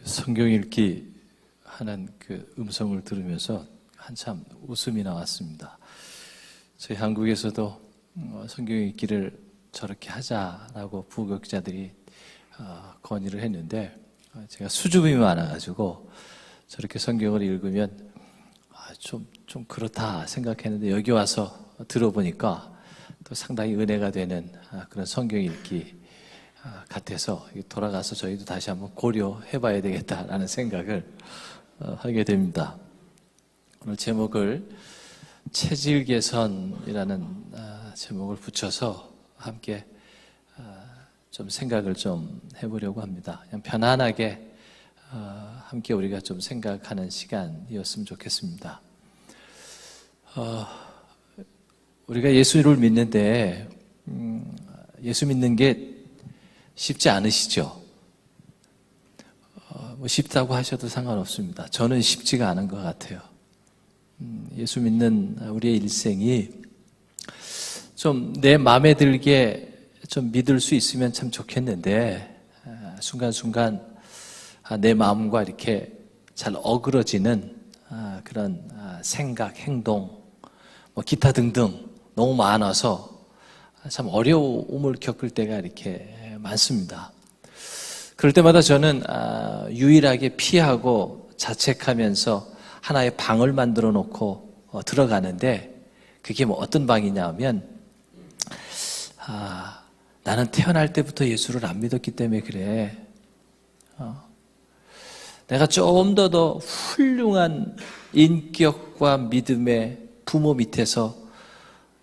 성경 읽기 하는 그 음성을 들으면서 한참 웃음이 나왔습니다. 저희 한국에서도 성경 읽기를 저렇게 하자라고 부교육자들이 건의를 했는데 제가 수줍음이 많아가지고 저렇게 성경을 읽으면 좀 그렇다 생각했는데 여기 와서 들어보니까 또 상당히 은혜가 되는 그런 성경 읽기 같아서 돌아가서 저희도 다시 한번 고려해 봐야 되겠다라는 생각을 하게 됩니다. 오늘 제목을 체질 개선이라는 제목을 붙여서 함께 좀 생각을 좀 해보려고 합니다. 그냥 편안하게 함께 우리가 좀 생각하는 시간이었으면 좋겠습니다. 우리가 예수를 믿는데 예수 믿는 게 쉽지 않으시죠? 뭐 쉽다고 하셔도 상관없습니다. 저는 쉽지가 않은 것 같아요. 예수 믿는 우리의 일생이 좀 내 마음에 들게 좀 믿을 수 있으면 참 좋겠는데 순간순간 내 마음과 이렇게 잘 어그러지는 그런 생각, 행동, 뭐 기타 등등 너무 많아서 참 어려움을 겪을 때가 이렇게 많습니다. 그럴 때마다 저는 유일하게 피하고 자책하면서 하나의 방을 만들어 놓고 들어가는데 그게 뭐 어떤 방이냐 하면 나는 태어날 때부터 예수를 안 믿었기 때문에 그래. 내가 좀 더 훌륭한 인격과 믿음의 부모 밑에서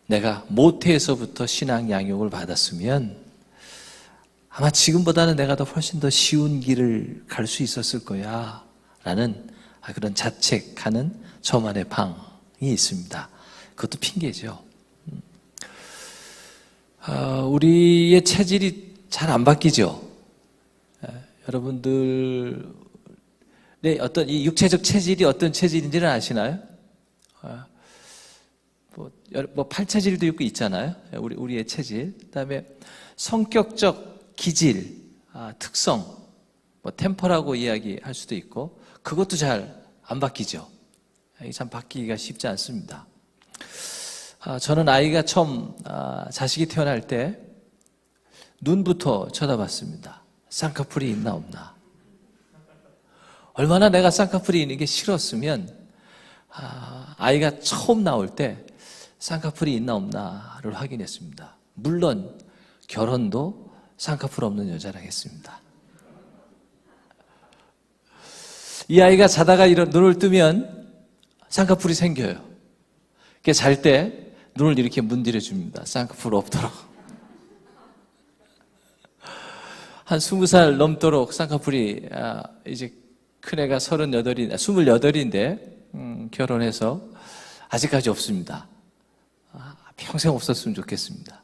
내가 모태에서부터 신앙 양육을 받았으면 아마 지금보다는 내가 더 훨씬 더 쉬운 길을 갈 수 있었을 거야 라는 그런 자책하는 저만의 방이 있습니다. 그것도 핑계죠. 우리의 체질이 잘 안 바뀌죠. 여러분들의 어떤 이 육체적 체질이 어떤 체질인지는 아시나요? 뭐 팔체질도 있고 있잖아요. 우리의 체질. 그다음에 성격적 기질, 특성, 뭐 템퍼라고 이야기할 수도 있고 그것도 잘 안 바뀌죠. 이게 참 바뀌기가 쉽지 않습니다. 저는 아이가 처음 자식이 태어날 때 눈부터 쳐다봤습니다. 쌍꺼풀이 있나 없나. 얼마나 내가 쌍꺼풀이 있는 게 싫었으면 아이가 처음 나올 때 쌍꺼풀이 있나 없나를 확인했습니다. 물론 결혼도 쌍꺼풀 없는 여자랑 했습니다. 이 아이가 자다가 눈을 뜨면 쌍꺼풀이 생겨요. 잘 때 눈을 이렇게 문드려 줍니다. 쌍꺼풀 없도록. 한 20살 넘도록 쌍꺼풀이 이제 큰애가 28인데 결혼해서 아직까지 없습니다. 평생 없었으면 좋겠습니다.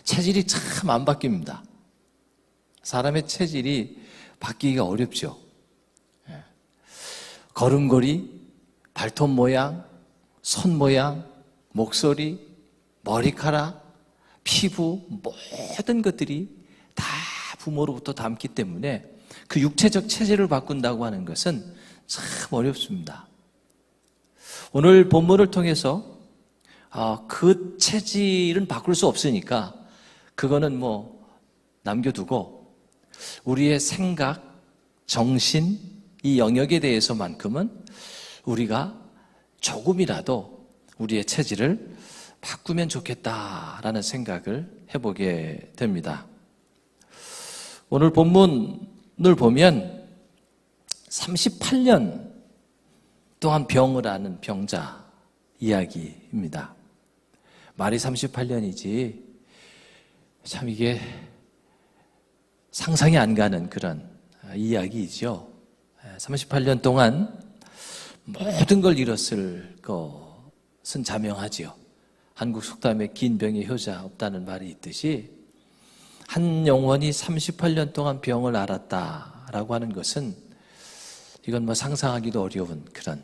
체질이 참 안 바뀝니다. 사람의 체질이 바뀌기가 어렵죠. 걸음걸이, 발톱 모양, 손 모양, 목소리, 머리카락, 피부 모든 것들이 다 부모로부터 담기 때문에 그 육체적 체질을 바꾼다고 하는 것은 참 어렵습니다. 오늘 본문을 통해서 그 체질은 바꿀 수 없으니까 그거는 뭐 남겨두고 우리의 생각, 정신, 이 영역에 대해서만큼은 우리가 조금이라도 우리의 체질을 바꾸면 좋겠다라는 생각을 해보게 됩니다. 오늘 본문을 보면 38년 동안 병을 앓는 병자 이야기입니다. 말이 38년이지 참 이게 상상이 안 가는 그런 이야기이죠. 38년 동안 모든 걸 잃었을 것은 자명하지요. 한국 속담에 긴 병에 효자 없다는 말이 있듯이 한 영혼이 38년 동안 병을 앓았다라고 하는 것은 이건 뭐 상상하기도 어려운 그런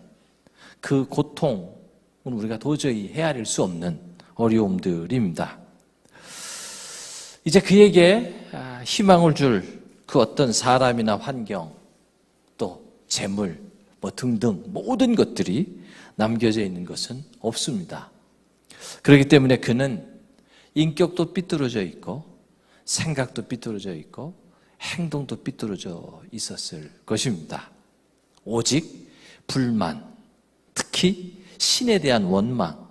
그 고통은 우리가 도저히 헤아릴 수 없는 어려움들입니다. 이제 그에게 희망을 줄 그 어떤 사람이나 환경 재물, 등등 모든 것들이 남겨져 있는 것은 없습니다. 그렇기 때문에 그는 인격도 삐뚤어져 있고 생각도 삐뚤어져 있고 행동도 삐뚤어져 있었을 것입니다. 오직 불만, 특히 신에 대한 원망,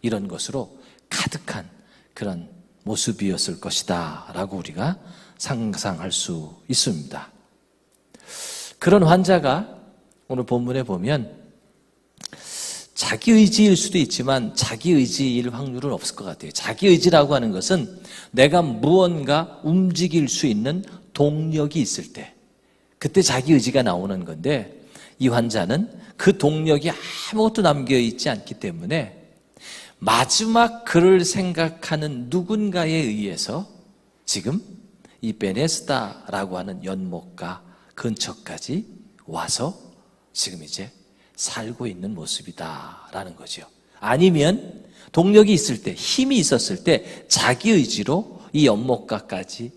이런 것으로 가득한 그런 모습이었을 것이다 라고 우리가 상상할 수 있습니다. 그런 환자가 오늘 본문에 보면 자기 의지일 수도 있지만 자기 의지일 확률은 없을 것 같아요. 자기 의지라고 하는 것은 내가 무언가 움직일 수 있는 동력이 있을 때, 그때 자기 의지가 나오는 건데, 이 환자는 그 동력이 아무것도 남겨있지 않기 때문에 마지막 그를 생각하는 누군가에 의해서 지금 이 베네스다라고 하는 연못가 근처까지 와서 지금 이제 살고 있는 모습이다라는 거죠. 아니면 동력이 있을 때, 힘이 있었을 때 자기 의지로 이 연못가까지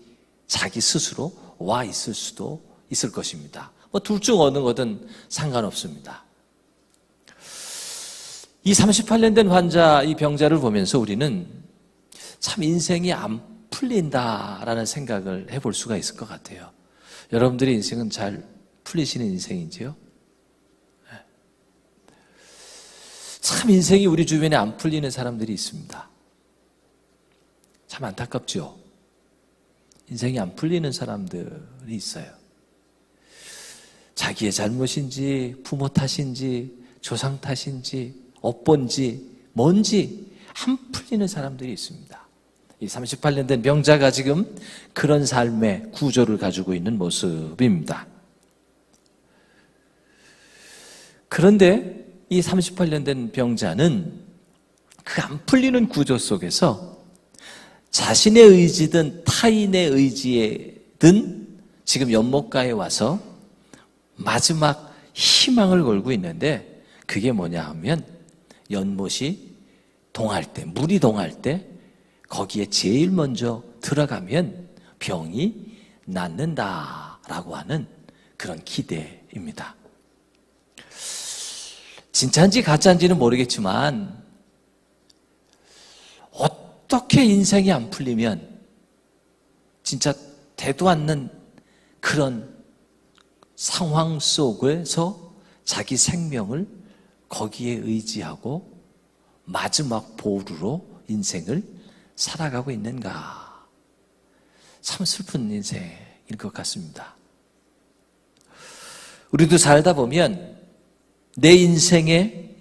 자기 스스로 와 있을 수도 있을 것입니다. 둘 중 어느 거든 상관없습니다. 이 38년 된 환자, 이 병자를 보면서 우리는 참 인생이 안 풀린다라는 생각을 해볼 수가 있을 것 같아요. 여러분들의 인생은 잘 풀리시는 인생인지요? 참 인생이 우리 주변에 안 풀리는 사람들이 있습니다. 참 안타깝죠? 인생이 안 풀리는 사람들이 있어요. 자기의 잘못인지 부모 탓인지 조상 탓인지 업본지 뭔지 안 풀리는 사람들이 있습니다. 이 38년 된 병자가 지금 그런 삶의 구조를 가지고 있는 모습입니다. 그런데 이 38년 된 병자는 그 안 풀리는 구조 속에서 자신의 의지든 타인의 의지든 지금 연못가에 와서 마지막 희망을 걸고 있는데, 그게 뭐냐 하면 연못이 동할 때, 물이 동할 때 거기에 제일 먼저 들어가면 병이 낫는다라고 하는 그런 기대입니다. 진짜인지 가짜인지는 모르겠지만 어떻게 인생이 안 풀리면 진짜 되도 않는 그런 상황 속에서 자기 생명을 거기에 의지하고 마지막 보루로 인생을 살아가고 있는가. 참 슬픈 인생일 것 같습니다. 우리도 살다 보면 내 인생에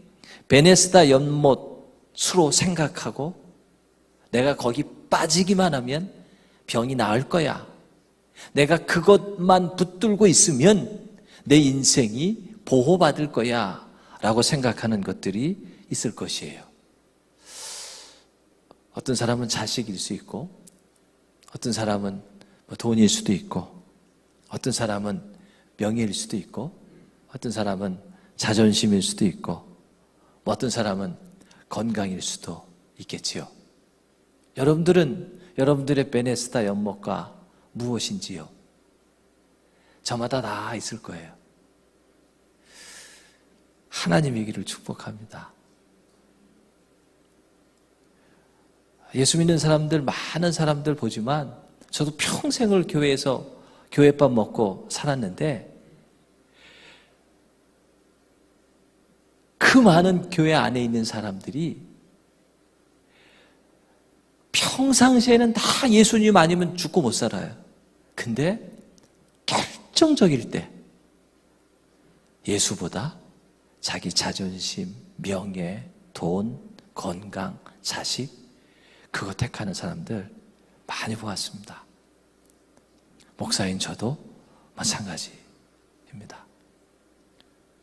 베네스다 연못으로 생각하고 내가 거기 빠지기만 하면 병이 나을 거야. 내가 그것만 붙들고 있으면 내 인생이 보호받을 거야 라고 생각하는 것들이 있을 것이에요. 어떤 사람은 자식일 수 있고, 어떤 사람은 돈일 수도 있고, 어떤 사람은 명예일 수도 있고, 어떤 사람은 자존심일 수도 있고, 어떤 사람은 건강일 수도 있겠지요. 여러분들은 여러분들의 베네스다 연못가 무엇인지요? 저마다 다 있을 거예요. 하나님이기를 축복합니다. 예수 믿는 사람들, 많은 사람들 보지만 저도 평생을 교회에서 교회밥 먹고 살았는데 그 많은 교회 안에 있는 사람들이 평상시에는 다 예수님 아니면 죽고 못 살아요. 근데 결정적일 때 예수보다 자기 자존심, 명예, 돈, 건강, 자식 그거 택하는 사람들 많이 보았습니다. 목사인 저도 마찬가지입니다.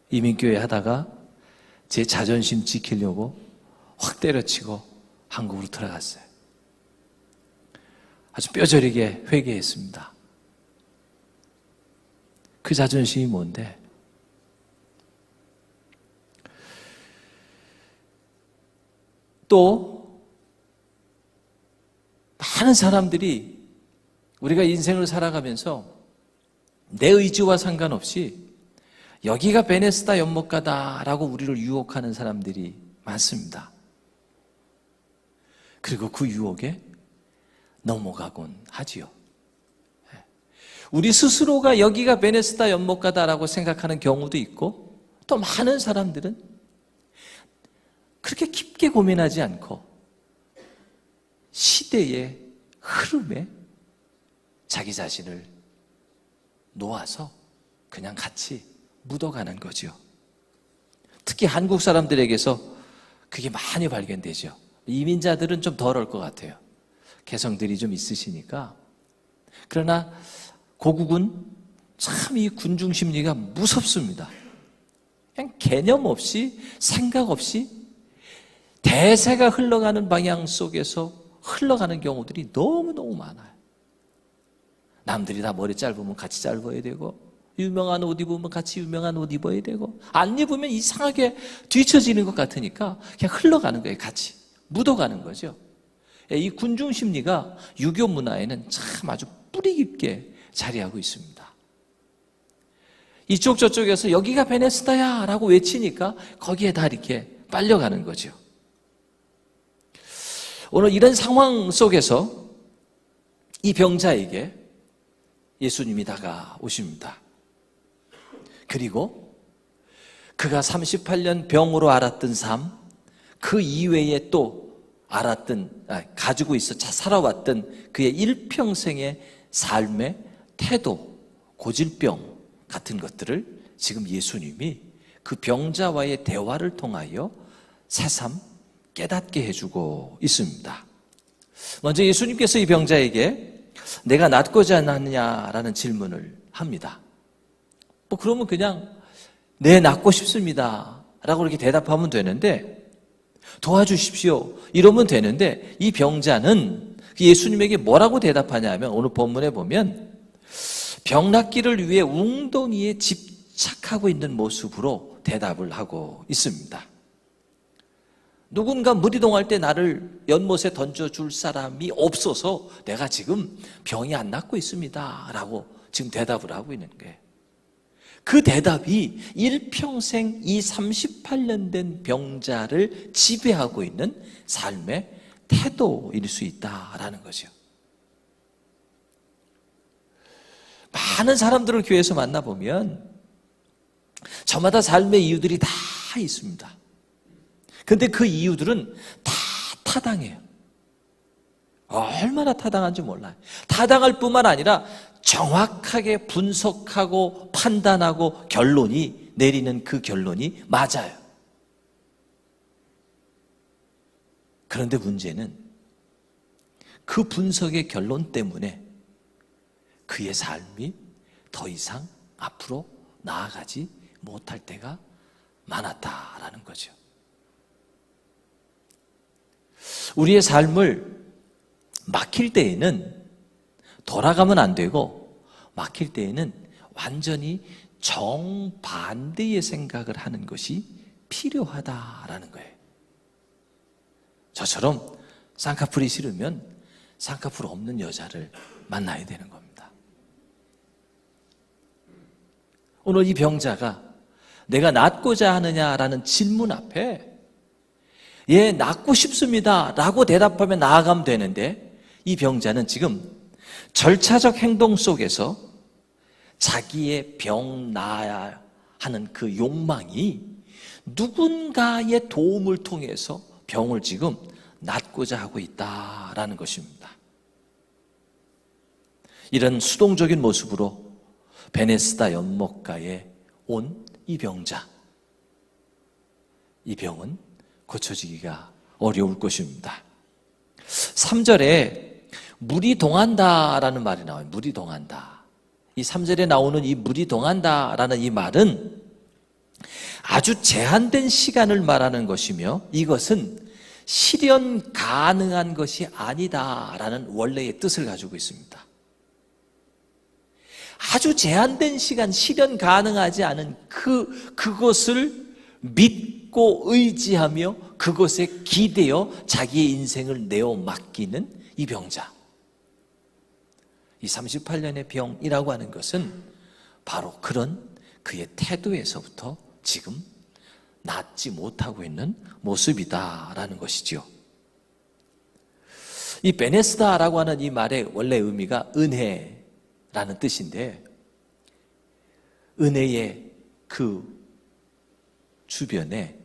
이민교회 하다가 제 자존심 지키려고 확 때려치고 한국으로 들어갔어요. 아주 뼈저리게 회개했습니다. 그 자존심이 뭔데? 또 많은 사람들이 우리가 인생을 살아가면서 내 의지와 상관없이 여기가 베네스다 연못가다라고 우리를 유혹하는 사람들이 많습니다. 그리고 그 유혹에 넘어가곤 하지요. 우리 스스로가 여기가 베네스다 연못가다라고 생각하는 경우도 있고, 또 많은 사람들은 그렇게 깊게 고민하지 않고 시대의 흐름에 자기 자신을 놓아서 그냥 같이 묻어가는 거죠. 특히 한국 사람들에게서 그게 많이 발견되죠. 이민자들은 좀 덜할 것 같아요. 개성들이 좀 있으시니까. 그러나 고국은 참 이 군중 심리가 무섭습니다. 그냥 개념 없이, 생각 없이 대세가 흘러가는 방향 속에서 흘러가는 경우들이 너무너무 많아요. 남들이 다 머리 짧으면 같이 짧아야 되고, 유명한 옷 입으면 같이 유명한 옷 입어야 되고, 안 입으면 이상하게 뒤처지는 것 같으니까 그냥 흘러가는 거예요. 같이 묻어가는 거죠. 이 군중 심리가 유교 문화에는 참 아주 뿌리 깊게 자리하고 있습니다. 이쪽 저쪽에서 여기가 베네스다야 라고 외치니까 거기에 다 이렇게 빨려가는 거죠. 오늘 이런 상황 속에서 이 병자에게 예수님이 다가오십니다. 그리고 그가 38년 병으로 앓았던 삶, 그 이외에 또 가지고 있어 살아왔던 그의 일평생의 삶의 태도, 고질병 같은 것들을 지금 예수님이 그 병자와의 대화를 통하여 새삼 깨닫게 해주고 있습니다. 먼저 예수님께서 이 병자에게 내가 낫고자 하느냐라는 질문을 합니다. 그러면 그냥 네, 낫고 싶습니다 라고 이렇게 대답하면 되는데, 도와주십시오 이러면 되는데, 이 병자는 예수님에게 뭐라고 대답하냐면, 오늘 본문에 보면 병 낫기를 위해 웅덩이에 집착하고 있는 모습으로 대답을 하고 있습니다. 누군가 무리동할 때 나를 연못에 던져줄 사람이 없어서 내가 지금 병이 안 낫고 있습니다 라고 지금 대답을 하고 있는 거예요. 그 대답이 일평생 이 38년 된 병자를 지배하고 있는 삶의 태도일 수 있다라는 거죠. 많은 사람들을 교회에서 만나보면 저마다 삶의 이유들이 다 있습니다. 근데 그 이유들은 다 타당해요. 얼마나 타당한지 몰라요. 타당할 뿐만 아니라 정확하게 분석하고 판단하고 결론이 내리는 그 결론이 맞아요. 그런데 문제는 그 분석의 결론 때문에 그의 삶이 더 이상 앞으로 나아가지 못할 때가 많았다라는 거죠. 우리의 삶을 막힐 때에는 돌아가면 안 되고, 막힐 때에는 완전히 정반대의 생각을 하는 것이 필요하다라는 거예요. 저처럼 쌍꺼풀이 싫으면 쌍꺼풀 없는 여자를 만나야 되는 겁니다. 오늘 이 병자가 내가 낫고자 하느냐라는 질문 앞에 예, 낫고 싶습니다 라고 대답하며 나아가면 되는데, 이 병자는 지금 절차적 행동 속에서 자기의 병 나아야 하는 그 욕망이 누군가의 도움을 통해서 병을 지금 낫고자 하고 있다라는 것입니다. 이런 수동적인 모습으로 베네스다 연못가에 온 이 병자, 이 병은 고쳐지기가 어려울 것입니다. 3절에 물이 동한다라는 말이 나와요. 물이 동한다. 이 3절에 나오는 이 물이 동한다라는 이 말은 아주 제한된 시간을 말하는 것이며, 이것은 실현 가능한 것이 아니다라는 원래의 뜻을 가지고 있습니다. 아주 제한된 시간, 실현 가능하지 않은 그것을 믿고 의지하며 그것에 기대어 자기의 인생을 내어 맡기는 이 병자. 이 38년의 병이라고 하는 것은 바로 그런 그의 태도에서부터 지금 낫지 못하고 있는 모습이다라는 것이지요. 이 베네스다라고 하는 이 말의 원래 의미가 은혜라는 뜻인데, 은혜의 그 주변에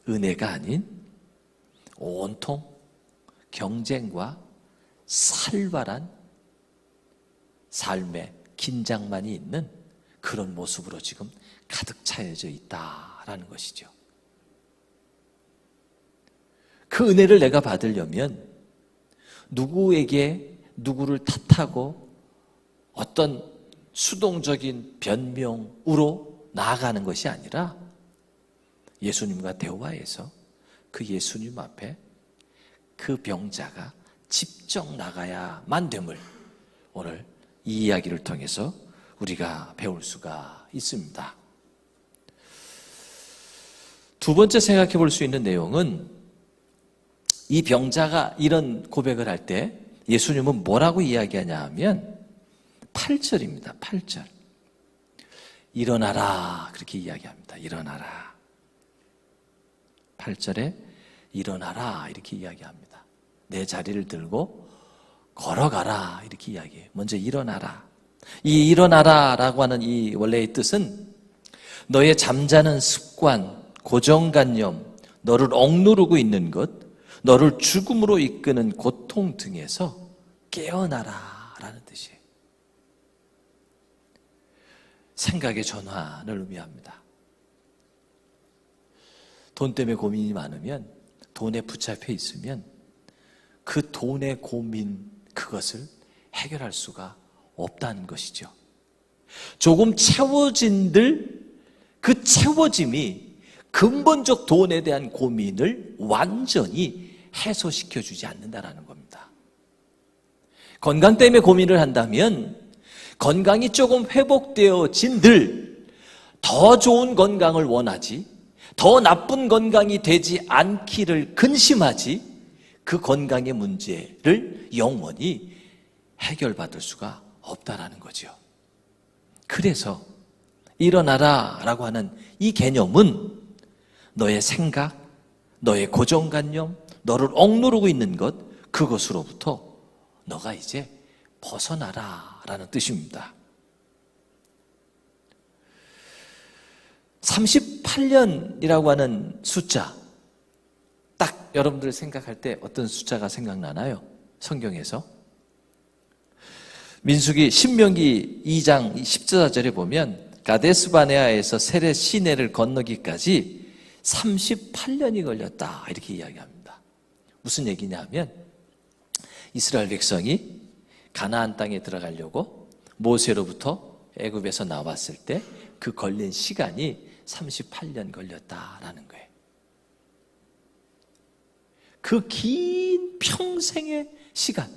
은혜가 아닌 온통 경쟁과 살벌한 삶의 긴장만이 있는 그런 모습으로 지금 가득 차여져 있다라는 것이죠. 그 은혜를 내가 받으려면 누구에게 누구를 탓하고 어떤 수동적인 변명으로 나아가는 것이 아니라 예수님과 대화해서 그 예수님 앞에 그 병자가 직접 나가야만 됨을 오늘 이 이야기를 통해서 우리가 배울 수가 있습니다. 두 번째 생각해 볼 수 있는 내용은 이 병자가 이런 고백을 할 때 예수님은 뭐라고 이야기하냐 하면 8절입니다. 8절. 일어나라 그렇게 이야기합니다. 일어나라. 8절에 일어나라 이렇게 이야기합니다. 내 자리를 들고 걸어가라 이렇게 이야기해요. 먼저 일어나라. 이 일어나라라고 하는 이 원래의 뜻은 너의 잠자는 습관, 고정관념, 너를 억누르고 있는 것, 너를 죽음으로 이끄는 고통 등에서 깨어나라 라는 뜻이에요. 생각의 전환을 의미합니다. 돈 때문에 고민이 많으면, 돈에 붙잡혀 있으면 그 돈의 고민, 그것을 해결할 수가 없다는 것이죠. 조금 채워진들 그 채워짐이 근본적 돈에 대한 고민을 완전히 해소시켜주지 않는다는 겁니다. 건강 때문에 고민을 한다면 건강이 조금 회복되어진들 더 좋은 건강을 원하지, 더 나쁜 건강이 되지 않기를 근심하지, 그 건강의 문제를 영원히 해결받을 수가 없다라는 거죠. 그래서 일어나라 라고 하는 이 개념은 너의 생각, 너의 고정관념, 너를 억누르고 있는 것, 그것으로부터 너가 이제 벗어나라 라는 뜻입니다. 38년이라고 하는 숫자, 딱 여러분들 생각할 때 어떤 숫자가 생각나나요? 성경에서 민수기 신명기 2장 14절에 보면 가데스바네아에서 세렛 시내를 건너기까지 38년이 걸렸다 이렇게 이야기합니다. 무슨 얘기냐면 이스라엘 백성이 가나안 땅에 들어가려고 모세로부터 애굽에서 나왔을 때 그 걸린 시간이 38년 걸렸다라는 거예요. 그 긴 평생의 시간,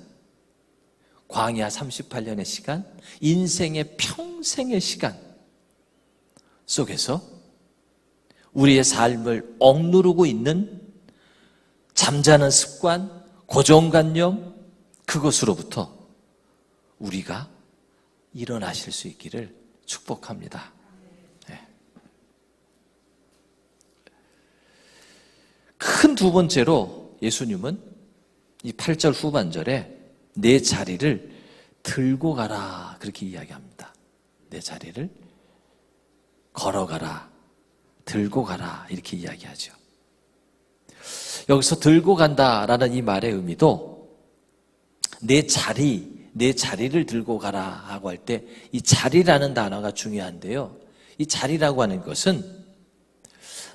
광야 38년의 시간, 인생의 평생의 시간 속에서 우리의 삶을 억누르고 있는 잠자는 습관, 고정관념, 그것으로부터 우리가 일어나실 수 있기를 축복합니다. 네. 큰 두 번째로 예수님은 이 8절 후반절에 내 자리를 들고 가라 그렇게 이야기합니다. 내 자리를 걸어가라, 들고 가라 이렇게 이야기하죠. 여기서 들고 간다라는 이 말의 의미도 내 자리를 들고 가라 하고 할 때 이 자리라는 단어가 중요한데요. 이 자리라고 하는 것은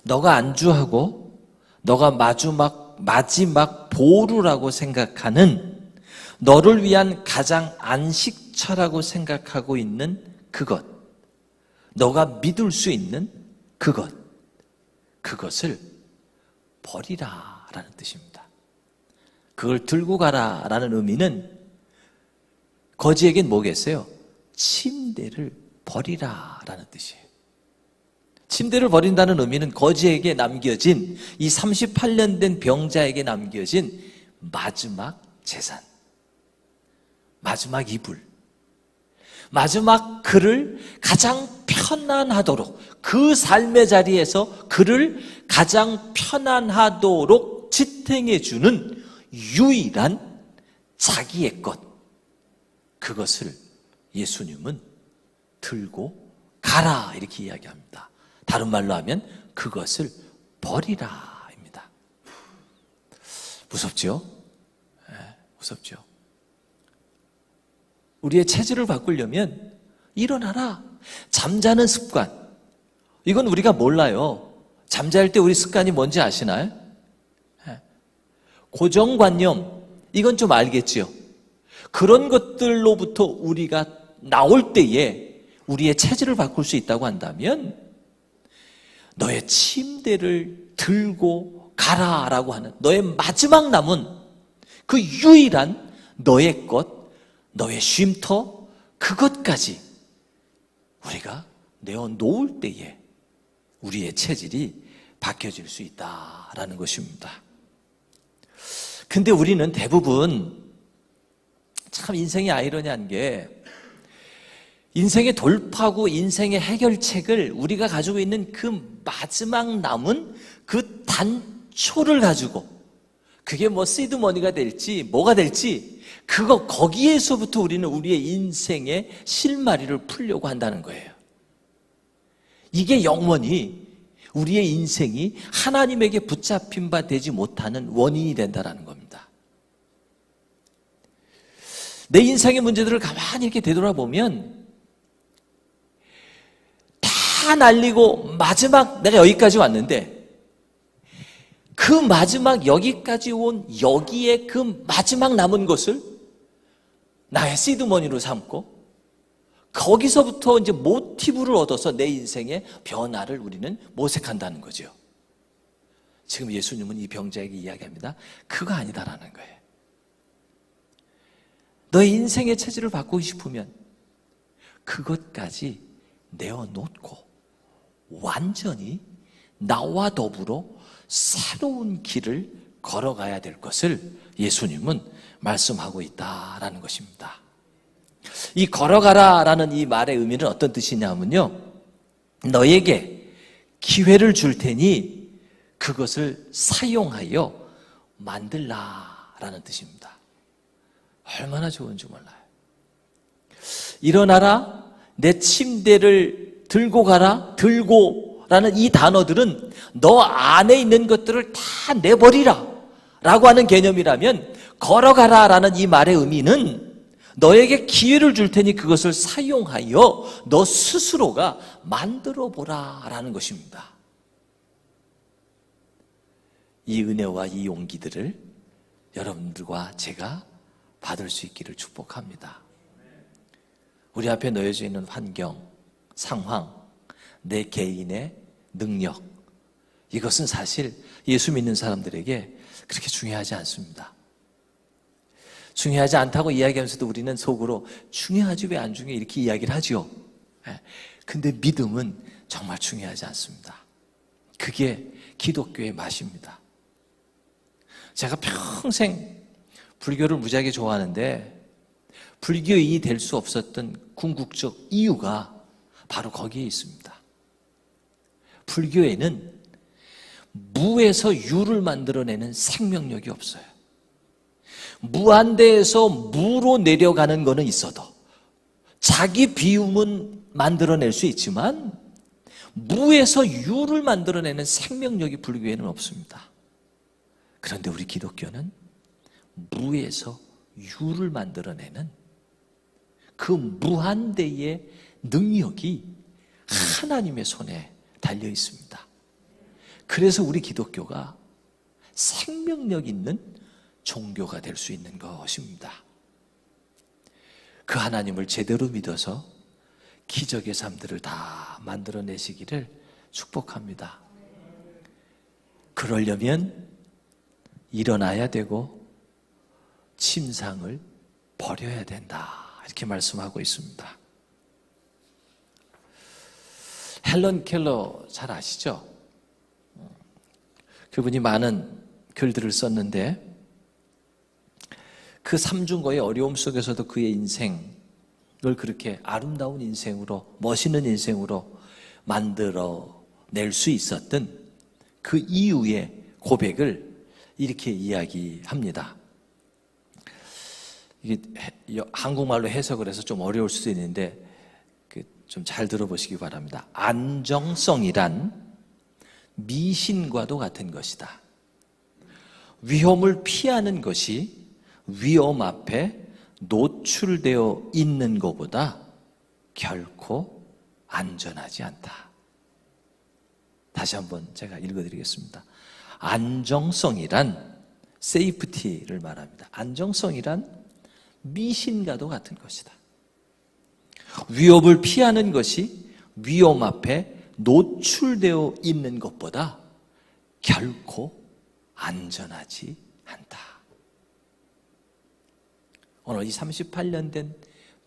너가 안주하고 너가 마지막 보루라고 생각하는, 너를 위한 가장 안식처라고 생각하고 있는 그것, 너가 믿을 수 있는 그것을 버리라라는 뜻입니다. 그걸 들고 가라라는 의미는 거지에겐 뭐겠어요? 침대를 버리라라는 뜻이에요. 침대를 버린다는 의미는 거지에게 남겨진, 이 38년 된 병자에게 남겨진 마지막 재산, 마지막 이불, 마지막 그를 가장 편안하도록, 그 삶의 자리에서 그를 가장 편안하도록 지탱해 주는 유일한 자기의 것, 그것을 예수님은 들고 가라 이렇게 이야기합니다. 다른 말로 하면 그것을 버리라입니다. 무섭죠? 네, 무섭죠. 우리의 체질을 바꾸려면 일어나라. 잠자는 습관, 이건 우리가 몰라요. 잠잘 때 우리 습관이 뭔지 아시나요? 네. 고정관념, 이건 좀 알겠지요. 그런 것들로부터 우리가 나올 때에 우리의 체질을 바꿀 수 있다고 한다면 너의 침대를 들고 가라라고 하는 너의 마지막 남은 그 유일한 너의 것, 너의 쉼터, 그것까지 우리가 내어놓을 때에 우리의 체질이 바뀌어질 수 있다라는 것입니다. 근데 우리는 대부분 참 인생이 아이러니한 게 인생의 돌파구, 인생의 해결책을 우리가 가지고 있는 그 마지막 남은 그 단초를 가지고 그게 뭐 시드머니가 될지 뭐가 될지 거기에서부터 우리는 우리의 인생의 실마리를 풀려고 한다는 거예요. 이게 영원히 우리의 인생이 하나님에게 붙잡힌 바 되지 못하는 원인이 된다는 겁니다. 내 인생의 문제들을 가만히 이렇게 되돌아보면 다 날리고 마지막 내가 여기까지 왔는데 그 마지막 여기까지 온 여기에 그 마지막 남은 것을 나의 시드머니로 삼고 거기서부터 이제 모티브를 얻어서 내 인생의 변화를 우리는 모색한다는 거죠. 지금 예수님은 이 병자에게 이야기합니다. 그거 아니다라는 거예요. 너의 인생의 체질을 바꾸고 싶으면 그것까지 내어놓고 완전히 나와 더불어 새로운 길을 걸어가야 될 것을 예수님은 말씀하고 있다라는 것입니다. 이 걸어가라라는 이 말의 의미는 어떤 뜻이냐면요, 너에게 기회를 줄 테니 그것을 사용하여 만들라라는 뜻입니다. 얼마나 좋은지 몰라요. 일어나라, 내 침대를 들고 가라, 들고라는 이 단어들은 너 안에 있는 것들을 다 내버리라 라고 하는 개념이라면 걸어가라라는 이 말의 의미는 너에게 기회를 줄 테니 그것을 사용하여 너 스스로가 만들어 보라라는 것입니다. 이 은혜와 이 용기들을 여러분들과 제가 받을 수 있기를 축복합니다. 우리 앞에 놓여져 있는 환경, 상황, 내 개인의 능력, 이것은 사실 예수 믿는 사람들에게 그렇게 중요하지 않습니다. 중요하지 않다고 이야기하면서도 우리는 속으로 중요하지 왜 안 중요해 이렇게 이야기를 하죠. 근데 믿음은 정말 중요하지 않습니다. 그게 기독교의 맛입니다. 제가 평생 불교를 무지하게 좋아하는데 불교인이 될 수 없었던 궁극적 이유가 바로 거기에 있습니다. 불교에는 무에서 유를 만들어내는 생명력이 없어요. 무한대에서 무로 내려가는 거는 있어도 자기 비움은 만들어낼 수 있지만 무에서 유를 만들어내는 생명력이 불교에는 없습니다. 그런데 우리 기독교는 무에서 유를 만들어내는 그 무한대의 능력이 하나님의 손에 달려 있습니다. 그래서 우리 기독교가 생명력 있는 종교가 될 수 있는 것입니다. 그 하나님을 제대로 믿어서 기적의 삶들을 다 만들어내시기를 축복합니다. 그러려면 일어나야 되고 침상을 버려야 된다, 이렇게 말씀하고 있습니다. 헬런 켈러 잘 아시죠? 그분이 많은 글들을 썼는데 그 삼중고의 어려움 속에서도 그의 인생, 그렇게 아름다운 인생으로, 멋있는 인생으로 만들어낼 수 있었던 그 이유의 고백을 이렇게 이야기합니다. 이게 한국말로 해석을 해서 좀 어려울 수도 있는데 좀 잘 들어보시기 바랍니다. 안정성이란 미신과도 같은 것이다. 위험을 피하는 것이 위험 앞에 노출되어 있는 것보다 결코 안전하지 않다. 다시 한번 제가 읽어드리겠습니다. 안정성이란 세이프티를 말합니다. 안정성이란 미신과도 같은 것이다. 위협을 피하는 것이 위험 앞에 노출되어 있는 것보다 결코 안전하지 않다. 오늘 이 38년 된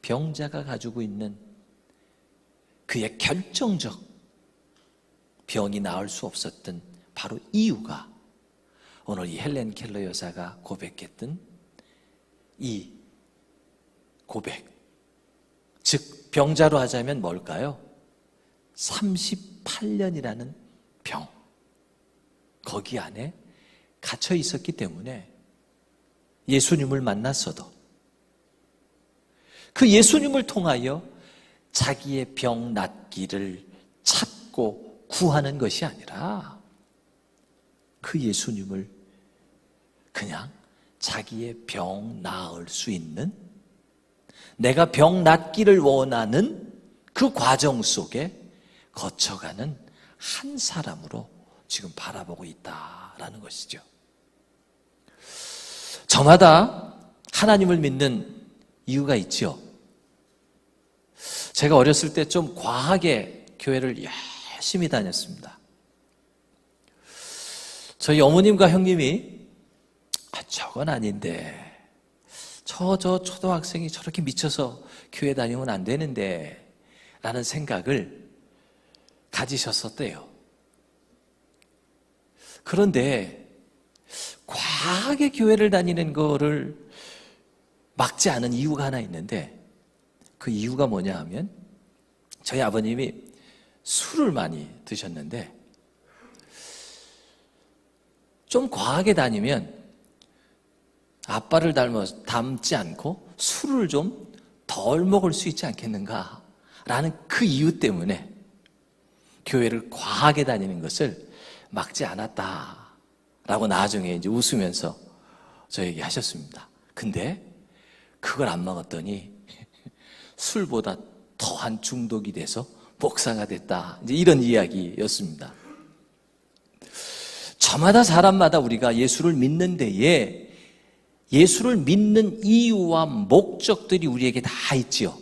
병자가 가지고 있는 그의 결정적 병이 나을 수 없었던 바로 이유가 오늘 이 헬렌 켈러 여사가 고백했던 이 고백, 즉 병자로 하자면 뭘까요? 38년이라는 병, 거기 안에 갇혀 있었기 때문에 예수님을 만났어도 그 예수님을 통하여 자기의 병 낫기를 찾고 구하는 것이 아니라 그 예수님을 그냥 자기의 병 나을 수 있는, 내가 병 낫기를 원하는 그 과정 속에 거쳐가는 한 사람으로 지금 바라보고 있다라는 것이죠. 저마다 하나님을 믿는 이유가 있죠. 제가 어렸을 때 좀 과하게 교회를 열심히 다녔습니다. 저희 어머님과 형님이 저건 아닌데, 저 초등학생이 저렇게 미쳐서 교회 다니면 안 되는데 라는 생각을 가지셨었대요. 그런데 과하게 교회를 다니는 거를 막지 않은 이유가 하나 있는데, 그 이유가 뭐냐 하면 저희 아버님이 술을 많이 드셨는데 좀 과하게 다니면 아빠를 닮지 않고 술을 좀 덜 먹을 수 있지 않겠는가 라는 그 이유 때문에 교회를 과하게 다니는 것을 막지 않았다라고 나중에 이제 웃으면서 저에게 하셨습니다. 근데 그걸 안 먹었더니 술보다 더한 중독이 돼서 목사가 됐다, 이제 이런 이야기였습니다. 저마다 사람마다 우리가 예수를 믿는 데에 예수를 믿는 이유와 목적들이 우리에게 다 있지요.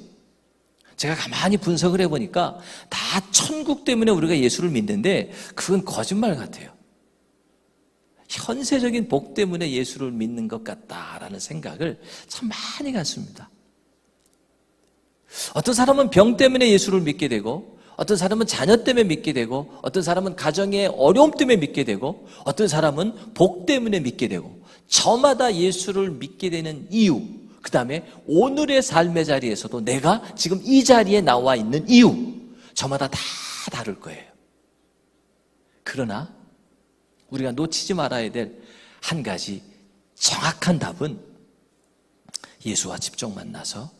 제가 가만히 분석을 해보니까 다 천국 때문에 우리가 예수를 믿는데 그건 거짓말 같아요. 현세적인 복 때문에 예수를 믿는 것 같다라는 생각을 참 많이 갖습니다. 어떤 사람은 병 때문에 예수를 믿게 되고, 어떤 사람은 자녀 때문에 믿게 되고, 어떤 사람은 가정의 어려움 때문에 믿게 되고, 어떤 사람은 복 때문에 믿게 되고, 저마다 예수를 믿게 되는 이유, 그 다음에 오늘의 삶의 자리에서도 내가 지금 이 자리에 나와 있는 이유, 저마다 다 다를 거예요. 그러나 우리가 놓치지 말아야 될 한 가지 정확한 답은 예수와 직접 만나서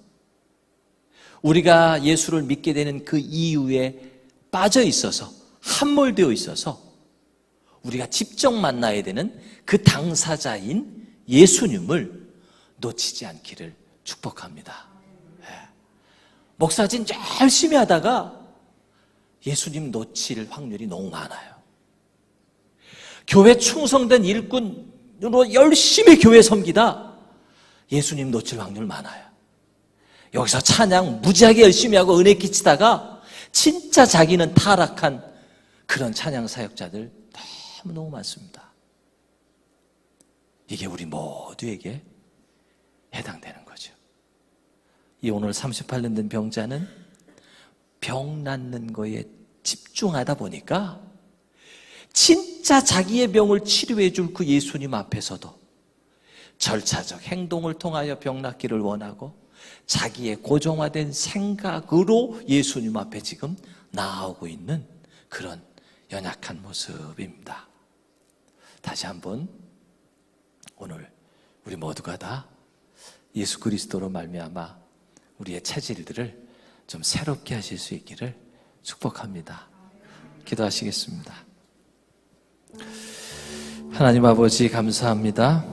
우리가 예수를 믿게 되는 그 이유에 빠져 있어서, 함몰되어 있어서 우리가 직접 만나야 되는 그 당사자인 예수님을 놓치지 않기를 축복합니다. 목사진 열심히 하다가 예수님 놓칠 확률이 너무 많아요. 교회 충성된 일꾼으로 열심히 교회 섬기다 예수님 놓칠 확률 많아요. 여기서 찬양 무지하게 열심히 하고 은혜 끼치다가 진짜 자기는 타락한 그런 찬양 사역자들 너무너무 많습니다. 이게 우리 모두에게 해당되는 거죠. 이 오늘 38년 된 병자는 병 낫는 거에 집중하다 보니까 진짜 자기의 병을 치료해 줄 그 예수님 앞에서도 절차적 행동을 통하여 병 낫기를 원하고, 자기의 고정화된 생각으로 예수님 앞에 지금 나아오고 있는 그런 연약한 모습입니다. 다시 한번 오늘 우리 모두가 다 예수 그리스도로 말미암아 우리의 체질들을 좀 새롭게 하실 수 있기를 축복합니다. 기도하시겠습니다. 하나님 아버지 감사합니다.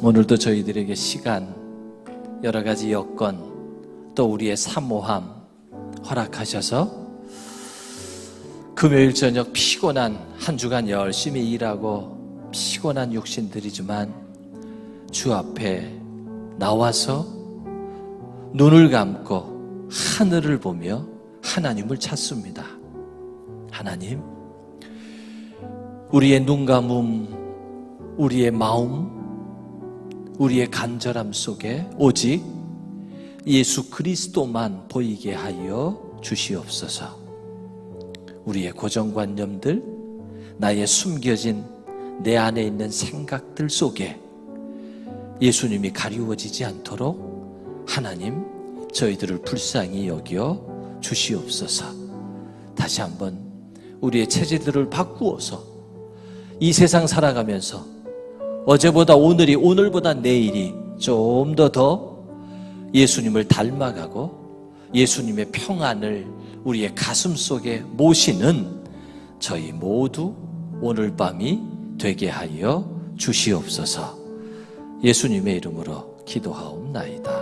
오늘도 저희들에게 시간, 여러 가지 여건, 또 우리의 사모함 허락하셔서 금요일 저녁 피곤한 한 주간 열심히 일하고 피곤한 육신들이지만 주 앞에 나와서 눈을 감고 하늘을 보며 하나님을 찾습니다. 하나님, 우리의 눈 감음, 우리의 마음, 우리의 간절함 속에 오직 예수 그리스도만 보이게 하여 주시옵소서. 우리의 고정관념들, 나의 숨겨진 내 안에 있는 생각들 속에 예수님이 가리워지지 않도록 하나님 저희들을 불쌍히 여겨 주시옵소서. 다시 한번 우리의 체질들을 바꾸어서 이 세상 살아가면서 어제보다 오늘이, 오늘보다 내일이 좀 더 예수님을 닮아가고 예수님의 평안을 우리의 가슴 속에 모시는 저희 모두 오늘 밤이 되게 하여 주시옵소서. 예수님의 이름으로 기도하옵나이다.